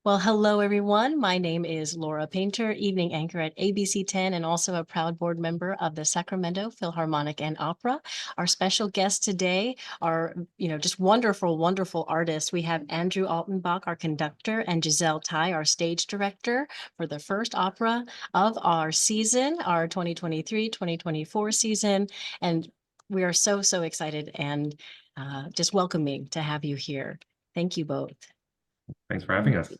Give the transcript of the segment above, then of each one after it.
Well, hello, everyone. My name is Laura Painter, evening anchor at ABC 10 and also a proud board member of the Sacramento Philharmonic and Opera. Our special guests today are, just wonderful, wonderful artists. We have Andrew Altenbach, our conductor, and Giselle Tai, our stage director for the first opera of our season, our 2023-2024 season. And we are so, so excited and just welcoming to have you here. Thank you both. Thanks for having us.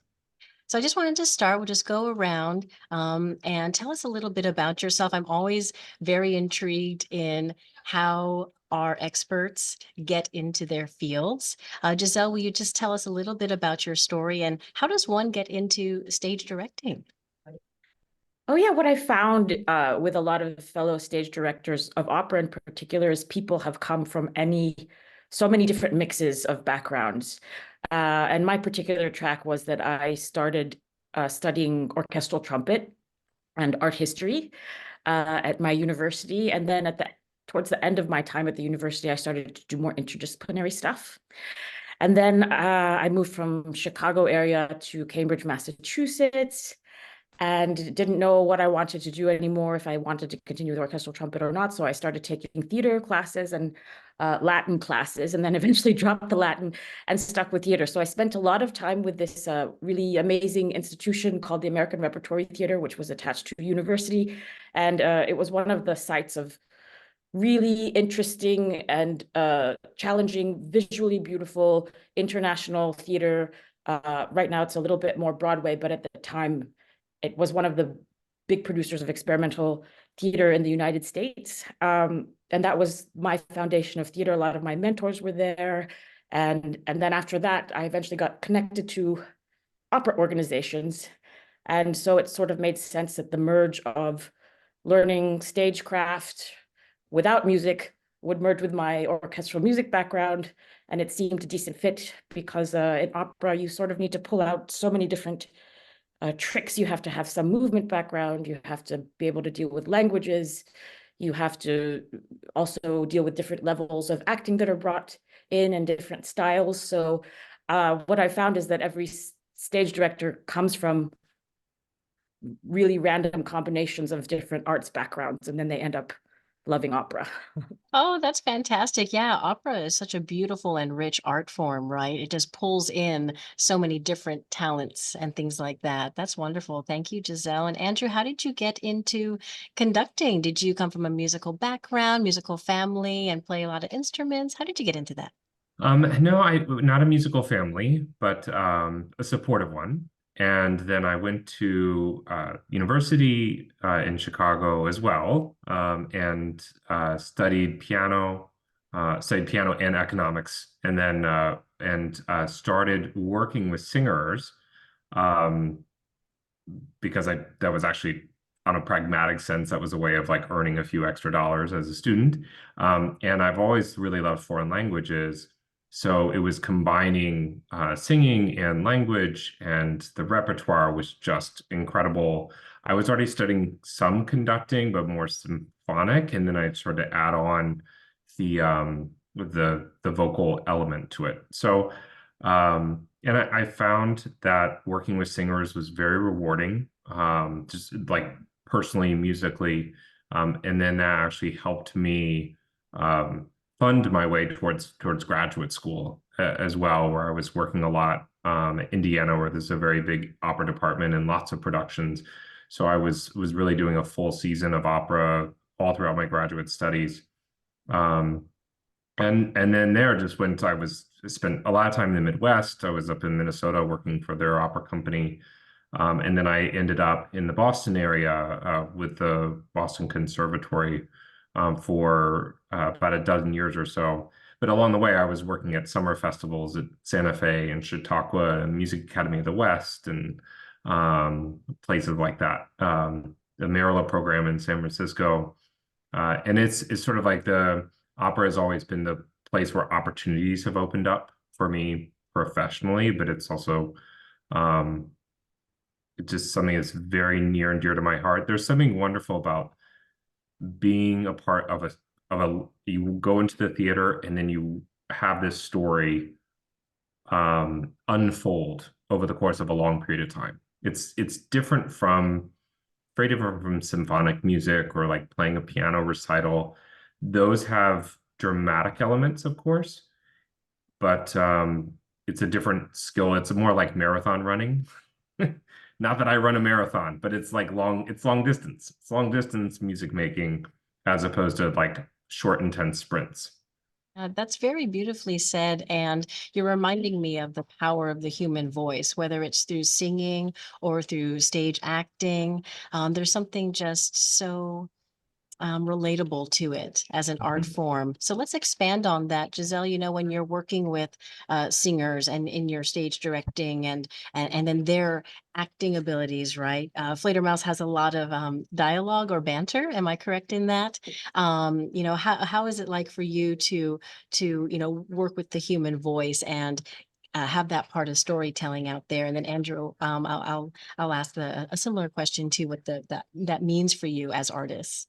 So I just wanted to start, we'll just go around and tell us a little bit about yourself. I'm always very intrigued in how our experts get into their fields. Giselle, will you just tell us a little bit about your story and how does one get into stage directing? Oh yeah, what I found with a lot of fellow stage directors of opera in particular is people have come from so many different mixes of backgrounds. And my particular track was that I started studying orchestral trumpet and art history at my university. And then towards the end of my time at the university, I started to do more interdisciplinary stuff. And then I moved from Chicago area to Cambridge, Massachusetts, and didn't know what I wanted to do anymore, if I wanted to continue with orchestral trumpet or not. So I started taking theater classes and Latin classes, and then eventually dropped the Latin and stuck with theater. So I spent a lot of time with this really amazing institution called the American Repertory Theater, which was attached to a university. And it was one of the sites of really interesting and challenging, visually beautiful international theater. Right now it's a little bit more Broadway, but at the time, it was one of the big producers of experimental theater in the United States. And that was my foundation of theater. A lot of my mentors were there. And then after that, I eventually got connected to opera organizations. And so it sort of made sense that the merge of learning stagecraft without music would merge with my orchestral music background. And it seemed a decent fit because in opera, you sort of need to pull out so many different tricks. You have to have some movement background. You have to be able to deal with languages. You have to also deal with different levels of acting that are brought in and different styles. So what I found is that every stage director comes from really random combinations of different arts backgrounds, and then they end up loving opera. Oh, that's fantastic. Yeah, opera is such a beautiful and rich art form, right? It just pulls in so many different talents and things like that. That's wonderful. Thank you, Giselle. And Andrew, how did you get into conducting? Did you come from a musical background, musical family, and play a lot of instruments? How did you get into that? No, not a musical family, but a supportive one. And then I went to university in Chicago as well, and studied piano and economics, and then started working with singers um, because that was actually on a pragmatic sense, that was a way of like earning a few extra dollars as a student. And I've always really loved foreign languages. So it was combining singing and language, and the repertoire was just incredible. I was already studying some conducting, but more symphonic, and then I started to add on the vocal element to it. So and I found that working with singers was very rewarding, just like personally, musically, and then that actually helped me fund my way towards graduate school as well, where I was working a lot at Indiana, where there's a very big opera department and lots of productions. So I was really doing a full season of opera all throughout my graduate studies. Um, and then there just went, spent a lot of time in the Midwest. I was up in Minnesota working for their opera company. And then I ended up in the Boston area with the Boston Conservatory for about a dozen years or so. But along the way, I was working at summer festivals at Santa Fe and Chautauqua and Music Academy of the West and places like that. The Marilla program in San Francisco. And it's sort of like the opera has always been the place where opportunities have opened up for me professionally, but it's also um, just something that's very near and dear to my heart. There's something wonderful about being a part of you go into the theater and then you have this story unfold over the course of a long period of time. It's different from very different from symphonic music or like playing a piano recital. Those have dramatic elements, of course, but it's a different skill. It's more like marathon running. Not that I run a marathon, but it's like it's long distance. It's long distance music making as opposed to like short, intense sprints. That's very beautifully said. And you're reminding me of the power of the human voice, whether it's through singing or through stage acting. There's something just so relatable to it as an art form. So let's expand on that. Giselle, when you're working with singers and in your stage directing and then their acting abilities, right? Fledermaus has a lot of dialogue or banter. Am I correct in that? How is it like for you to work with the human voice and have that part of storytelling out there? And then Andrew, I'll ask a similar question to what that means for you as artists.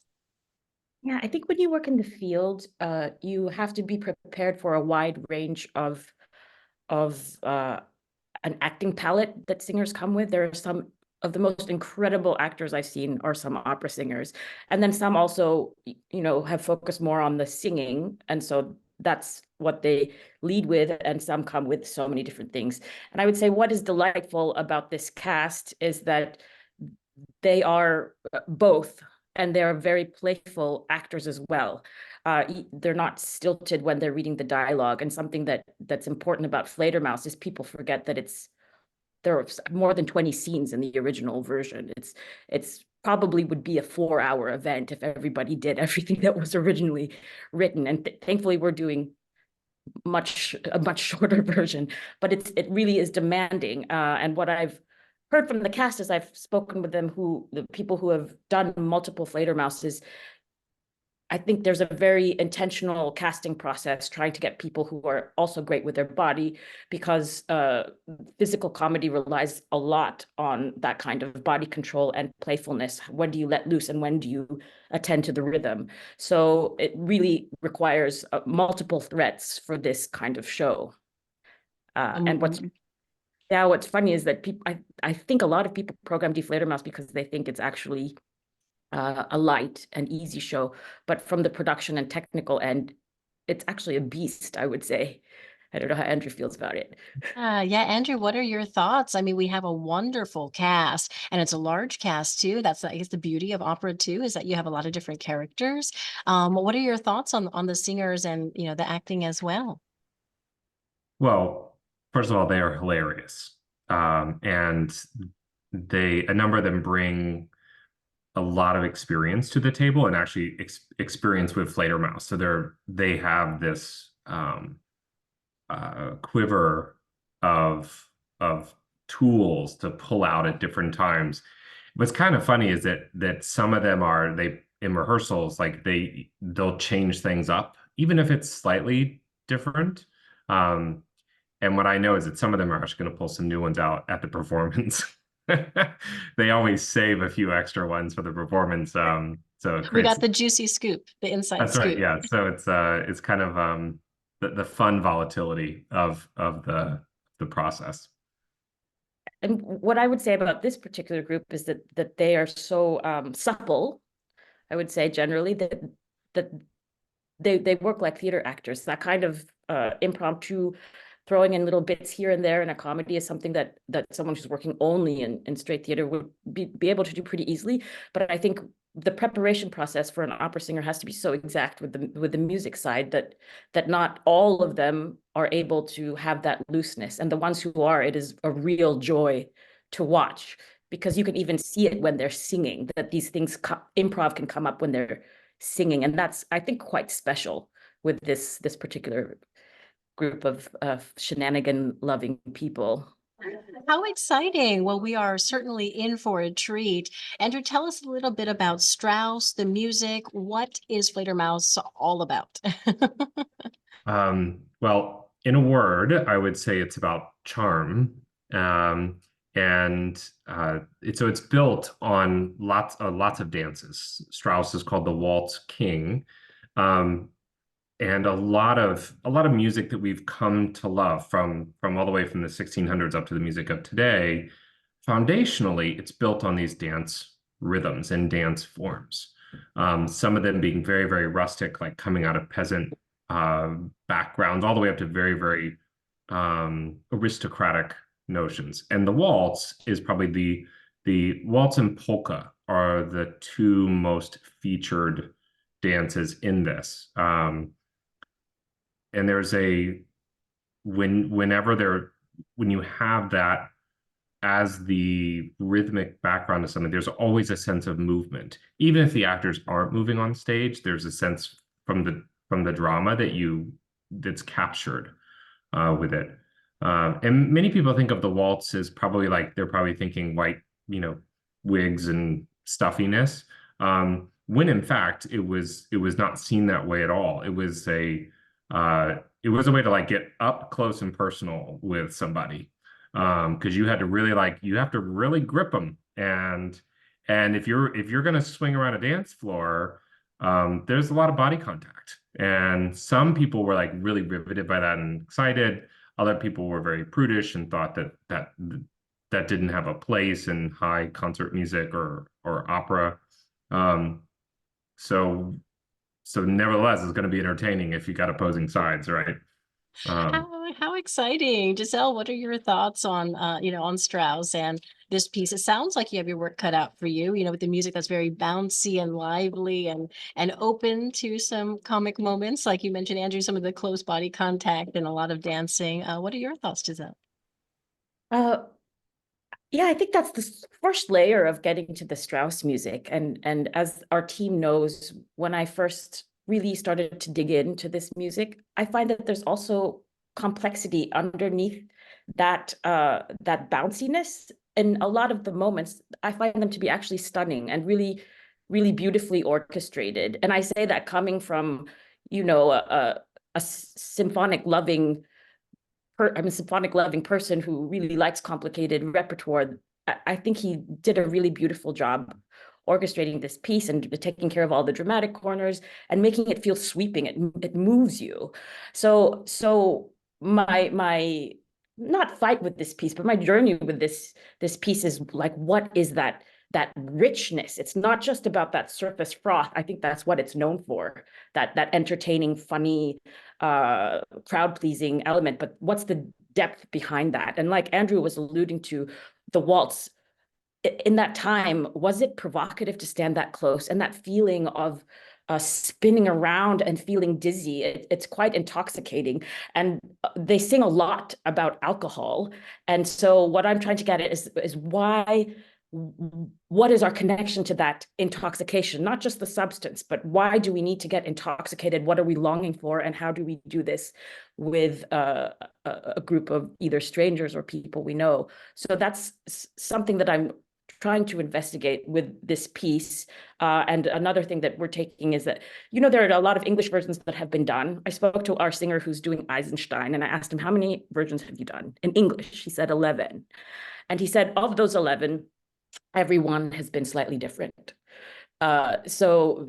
Yeah, I think when you work in the field, you have to be prepared for a wide range of an acting palette that singers come with. There are some of the most incredible actors I've seen are some opera singers, and then some also, have focused more on the singing, and so that's what they lead with, and some come with so many different things. And I would say what is delightful about this cast is that they are both, and they're very playful actors as well. They're not stilted when they're reading the dialogue. And something that's important about Fledermaus is people forget that there are more than 20 scenes in the original version. It's probably would be a 4-hour event if everybody did everything that was originally written. And thankfully, we're doing a much shorter version, but it really is demanding. And what I've heard from the cast as I've spoken with them, the people who have done multiple Fledermauses, I think there's a very intentional casting process trying to get people who are also great with their body, because physical comedy relies a lot on that kind of body control and playfulness. When do you let loose and when do you attend to the rhythm? So it really requires multiple threats for this kind of show. And what's funny is that I think a lot of people program Die Fledermaus because they think it's actually a light and easy show, but from the production and technical end, it's actually a beast, I would say. I don't know how Andrew feels about it. Yeah, Andrew, what are your thoughts? I mean, we have a wonderful cast, and it's a large cast too. That's, I guess, the beauty of opera too, is that you have a lot of different characters. What are your thoughts on the singers and the acting as well? Well, first of all, they are hilarious. And a number of them bring a lot of experience to the table and actually experience with Fledermaus. So they have this quiver of tools to pull out at different times. What's kind of funny is that some of them in rehearsals, like they'll change things up, even if it's slightly different. And what I know is that some of them are actually going to pull some new ones out at the performance. They always save a few extra ones for the performance. So We got the juicy scoop, the inside that's scoop. right. Yeah. So it's kind of the fun volatility of the process. And what I would say about this particular group is that they are so supple, I would say generally, that they work like theater actors. That kind of impromptu throwing in little bits here and there in a comedy is something that someone who's working only in straight theater would be able to do pretty easily. But I think the preparation process for an opera singer has to be so exact with the music side that not all of them are able to have that looseness. And the ones who are, it is a real joy to watch, because you can even see it when they're singing, that these things improv can come up when they're singing. And that's, I think, quite special with this particular group of shenanigan loving people. How exciting. Well, we are certainly in for a treat. Andrew, tell us a little bit about Strauss, the music. What is Fledermaus all about? Well, in a word, I would say it's about charm. So it's built on lots of dances. Strauss is called the Waltz King. and a lot of music that we've come to love from all the way from the 1600s up to the music of today, foundationally, it's built on these dance rhythms and dance forms. Some of them being very, very rustic, like coming out of peasant backgrounds, all the way up to very, very aristocratic notions. And the waltz is probably the waltz and polka are the two most featured dances in this. And there's when you have that as the rhythmic background of something, there's always a sense of movement. Even if the actors aren't moving on stage, there's a sense from the drama that's captured with it. And many people think of the waltz as probably like they're probably thinking white, wigs and stuffiness. When in fact it was not seen that way at all. It was a way to like get up close and personal with somebody. Because you had to really grip them, and if you're gonna swing around a dance floor, there's a lot of body contact, and some people were like really riveted by that and excited. Other people were very prudish and thought that didn't have a place in high concert music or opera. So nevertheless, it's going to be entertaining if you got opposing sides, right? How exciting. Giselle, what are your thoughts on, on Strauss and this piece? It sounds like you have your work cut out for you, with the music that's very bouncy and lively and open to some comic moments. Like you mentioned, Andrew, some of the close body contact and a lot of dancing. What are your thoughts, Giselle? Yeah, I think that's the first layer of getting to the Strauss music. And as our team knows, when I first really started to dig into this music, I find that there's also complexity underneath that that bounciness. And a lot of the moments, I find them to be actually stunning and really, really beautifully orchestrated. And I say that coming from, a symphonic loving I'm a symphonic loving person who really likes complicated repertoire. I think he did a really beautiful job orchestrating this piece and taking care of all the dramatic corners and making it feel sweeping. It moves you. So my not fight with this piece, but my journey with this piece is like, what is that richness? It's not just about that surface froth. I think that's what it's known for, that entertaining, funny, crowd pleasing element, but what's the depth behind that? And like Andrew was alluding to, the waltz in that time, was it provocative to stand that close? And that feeling of spinning around and feeling dizzy, it's quite intoxicating. And they sing a lot about alcohol. And so what I'm trying to get at is what is our connection to that intoxication? Not just the substance, but why do we need to get intoxicated? What are we longing for? And how do we do this with a group of either strangers or people we know? So that's something that I'm trying to investigate with this piece. And another thing that we're taking is that, there are a lot of English versions that have been done. I spoke to our singer who's doing Eisenstein, and I asked him, how many versions have you done in English? He said 11. And he said, of those 11, everyone has been slightly different. So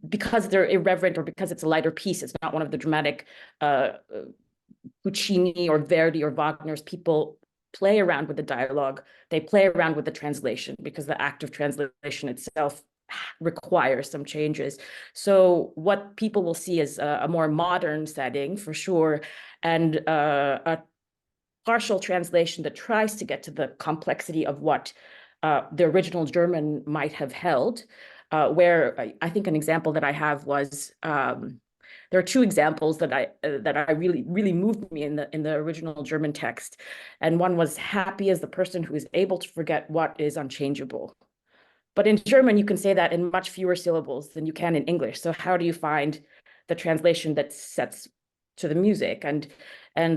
because they're irreverent or because it's a lighter piece, it's not one of the dramatic Puccini or Verdi or Wagner's. People play around with the dialogue. They play around with the translation because the act of translation itself requires some changes. So what people will see is a more modern setting for sure, and a partial translation that tries to get to the complexity of what the original German might have held, where I think an example that I have was, there are two examples that I really moved me in the original German text. And one was, happy is the person who is able to forget what is unchangeable. But in German, you can say that in much fewer syllables than you can in English. So how do you find the translation that sets to the music? And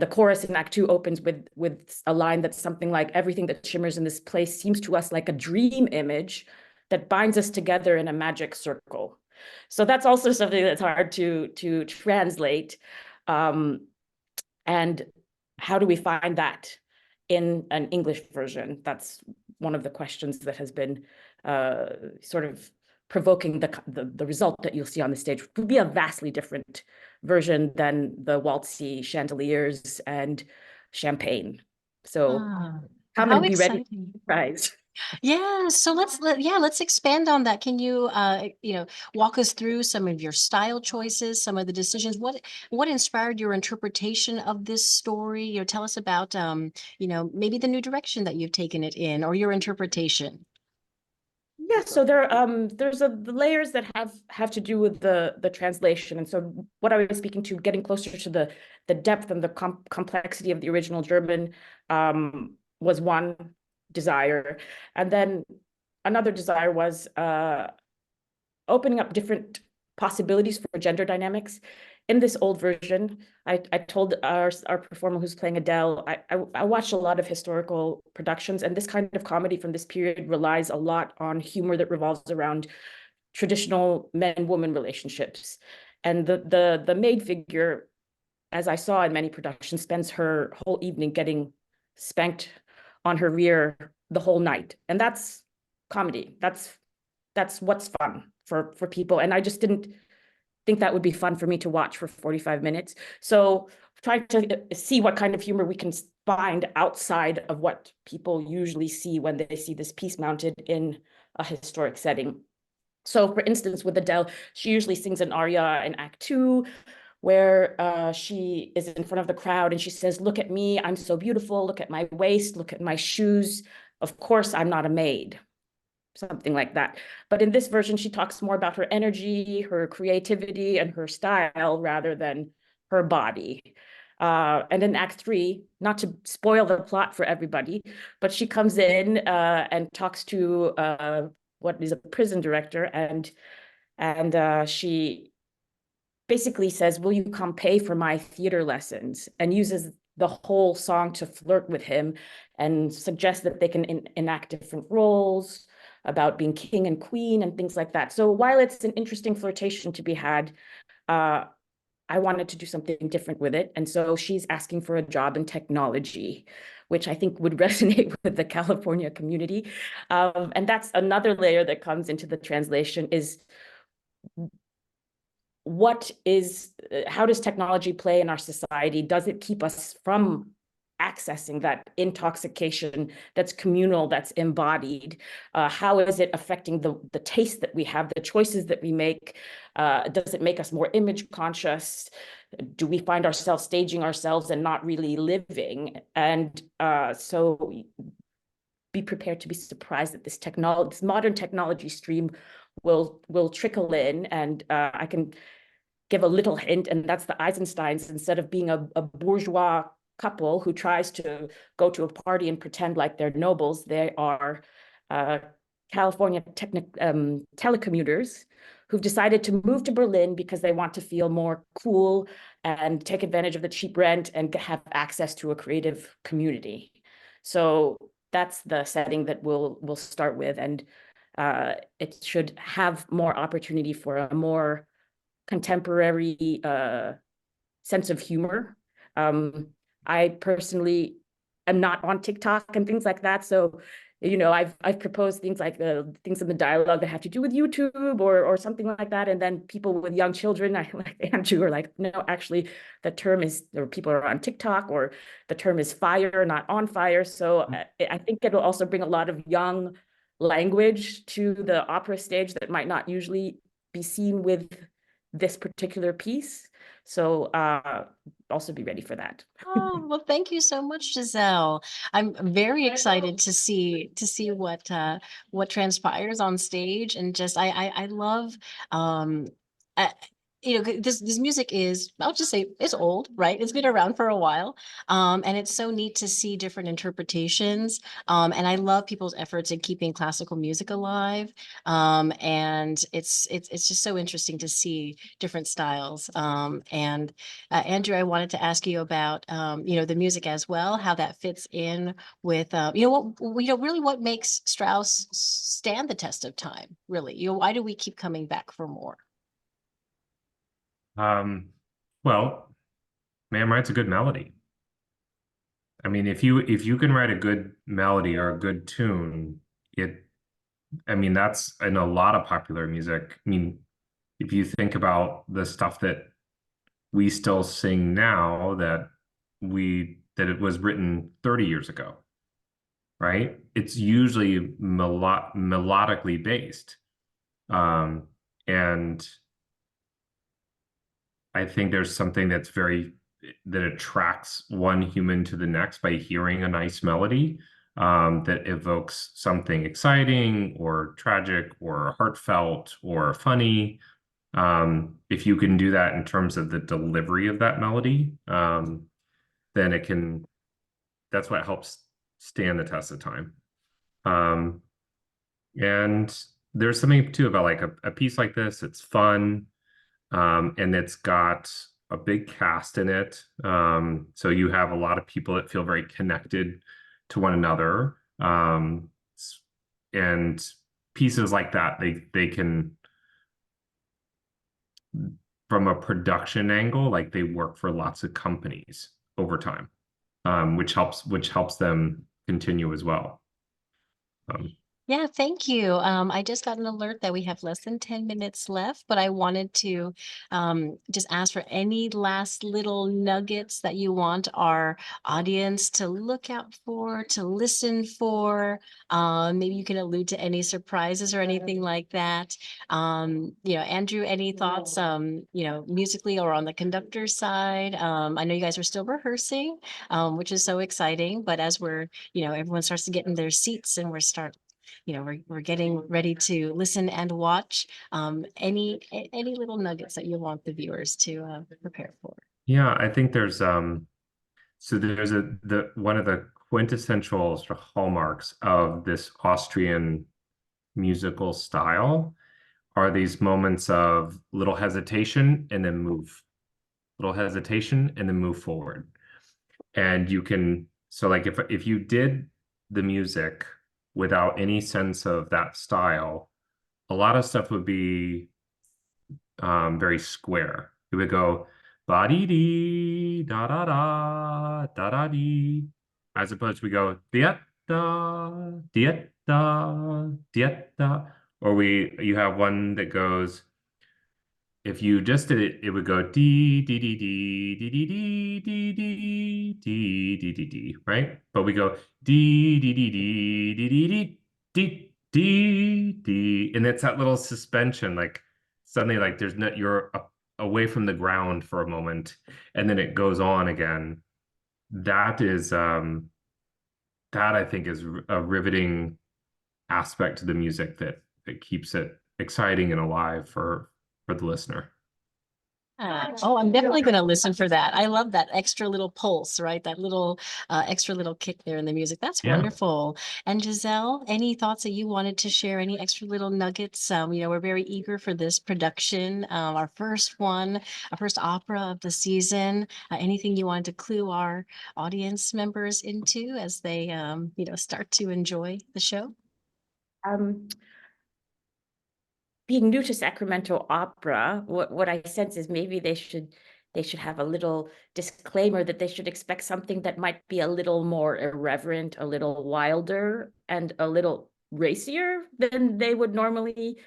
the chorus in Act 2 opens with a line that's something like, everything that shimmers in this place seems to us like a dream image that binds us together in a magic circle. So that's also something that's hard to translate. And how do we find that in an English version? That's one of the questions that has been sort of provoking the result that you'll see on the stage would be a vastly different version than the waltzy chandeliers and champagne. So Ah, come how and be ready for exciting. the surprise. Yeah, so let's expand on that. Can you walk us through some of your style choices, some of the decisions? What inspired your interpretation of this story? Tell us about maybe the new direction that you've taken it in or your interpretation. Yeah, so there's the layers that have to do with the translation. And so what I was speaking to, getting closer to the depth and the complexity of the original German, was one desire. And then another desire was opening up different possibilities for gender dynamics. In this old version, I told our performer who's playing Adele, I watched a lot of historical productions, and this kind of comedy from this period relies a lot on humor that revolves around traditional men-woman relationships. And the maid figure, as I saw in many productions, spends her whole evening getting spanked on her rear the whole night. And that's comedy. That's what's fun for people. And I just didn't think that would be fun for me to watch for 45 minutes. So trying to see what kind of humor we can find outside of what people usually see when they see this piece mounted in a historic setting. So for instance, with Adele, she usually sings an aria in Act 2, where she is in front of the crowd and she says, "Look at me, I'm so beautiful, look at my waist, look at my shoes. Of course, I'm not a maid." Something like that. But in this version, she talks more about her energy, her creativity, and her style rather than her body. And in Act 3, not to spoil the plot for everybody, but she comes in and talks to what is a prison director, and she basically says, "Will you come pay for my theater lessons?" and uses the whole song to flirt with him and suggests that they can enact different roles about being king and queen and things like that. So while it's an interesting flirtation to be had, I wanted to do something different with it. And so she's asking for a job in technology, which I think would resonate with the California community. And that's another layer that comes into the translation is how does technology play in our society? Does it keep us from accessing that intoxication that's communal, that's embodied? How is it affecting the taste that we have, the choices that we make? Does it make us more image conscious? Do we find ourselves staging ourselves and not really living? And so be prepared to be surprised that this modern technology stream will trickle in. And I can give a little hint, and that's the Eisensteins. Instead of being a bourgeois couple who tries to go to a party and pretend like they're nobles, they are California telecommuters who've decided to move to Berlin because they want to feel more cool and take advantage of the cheap rent and have access to a creative community. So that's the setting that we'll start with, and it should have more opportunity for a more contemporary sense of humor. I personally am not on TikTok and things like that, so I've proposed things like things in the dialogue that have to do with YouTube or something like that, and then people with young children, like Andrew, are like, no, actually, the term is, or people are on TikTok, or the term is fire, not on fire. So I think it'll also bring a lot of young language to the opera stage that might not usually be seen with this particular piece. So also be ready for that. Oh, well, thank you so much, Giselle. I'm very excited to see what transpires on stage, and just I love I, this music is, I'll just say, it's old, right? It's been around for a while. And it's so neat to see different interpretations. And I love people's efforts in keeping classical music alive. And it's just so interesting to see different styles. And Andrew, I wanted to ask you about the music as well, how that fits in with really what makes Strauss stand the test of time, really. Why do we keep coming back for more? Well, man writes a good melody. I mean, if you can write a good melody or a good tune, it I mean, that's in a lot of popular music. I mean, if you think about the stuff that we still sing now that it was written 30 years ago, right? It's usually melodically based. And I think there's something that attracts one human to the next by hearing a nice melody that evokes something exciting or tragic or heartfelt or funny. If you can do that in terms of the delivery of that melody, then that's what helps stand the test of time. And there's something too about like a piece like this. It's fun, and it's got a big cast in it. So you have a lot of people that feel very connected to one another. And pieces like that, they can, from a production angle, like they work for lots of companies over time, which helps them continue as well. Yeah, thank you. I just got an alert that we have less than 10 minutes left, but I wanted to just ask for any last little nuggets that you want our audience to look out for, to listen for. Maybe you can allude to any surprises or anything like that. Andrew, any thoughts, musically or on the conductor side? I know you guys are still rehearsing, which is so exciting, but as everyone starts to get in their seats and we're getting ready to listen and watch. Any little nuggets that you want the viewers to prepare for? Yeah, I think there's one of the quintessential sort of hallmarks of this Austrian musical style are these moments of little hesitation and then move, little hesitation and then move forward. And so like if you did the music without any sense of that style, a lot of stuff would be very square. It would go ba dee dee da da da da da dee, as opposed to we go diet da diet da diet da, or you have one that goes. If you just did it, it would go dee dee dee dee dee dee dee dee dee dee dee dee dee, right? But we go dee dee dee dee dee dee dee dee dee dee, and it's that little suspension, like suddenly, like you're away from the ground for a moment, and then it goes on again. That I think is a riveting aspect to the music that keeps it exciting and alive for the listener. I'm definitely going to listen for that. I love that extra little pulse, right? That little extra little kick there in the music. That's wonderful. And Giselle, any thoughts that you wanted to share? Any extra little nuggets? We're very eager for this production, our first one, our first opera of the season. Anything you wanted to clue our audience members into as they, start to enjoy the show? Being new to Sacramento Opera, what I sense is maybe they should have a little disclaimer that they should expect something that might be a little more irreverent, a little wilder, and a little racier than they would normally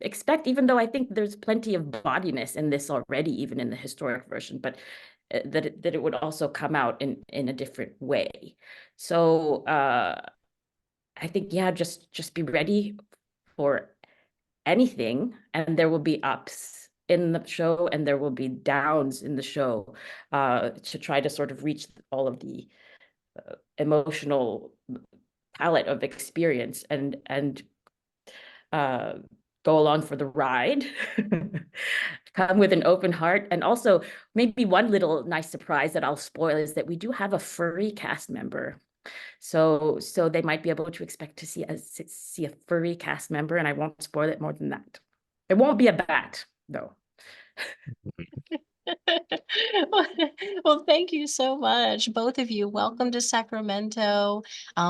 expect, even though I think there's plenty of bodiness in this already, even in the historic version, but that it would also come out in a different way. So I think, yeah, just be ready for anything, and there will be ups in the show and there will be downs in the show, to try to sort of reach all of the emotional palette of experience and go along for the ride. Come with an open heart. And also maybe one little nice surprise that I'll spoil is that we do have a furry cast member. So they might be able to expect to see a furry cast member, and I won't spoil it more than that. It won't be a bat, though. Well, thank you so much, both of you. Welcome to Sacramento.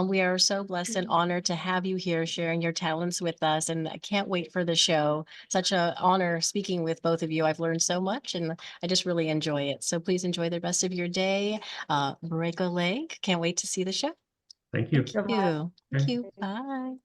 We are so blessed and honored to have you here sharing your talents with us, and I can't wait for the show. Such an honor speaking with both of you. I've learned so much, and I just really enjoy it. So please enjoy the rest of your day. Break a leg. Can't wait to see the show. Thank you. Thank you. Thank Okay. you. Bye.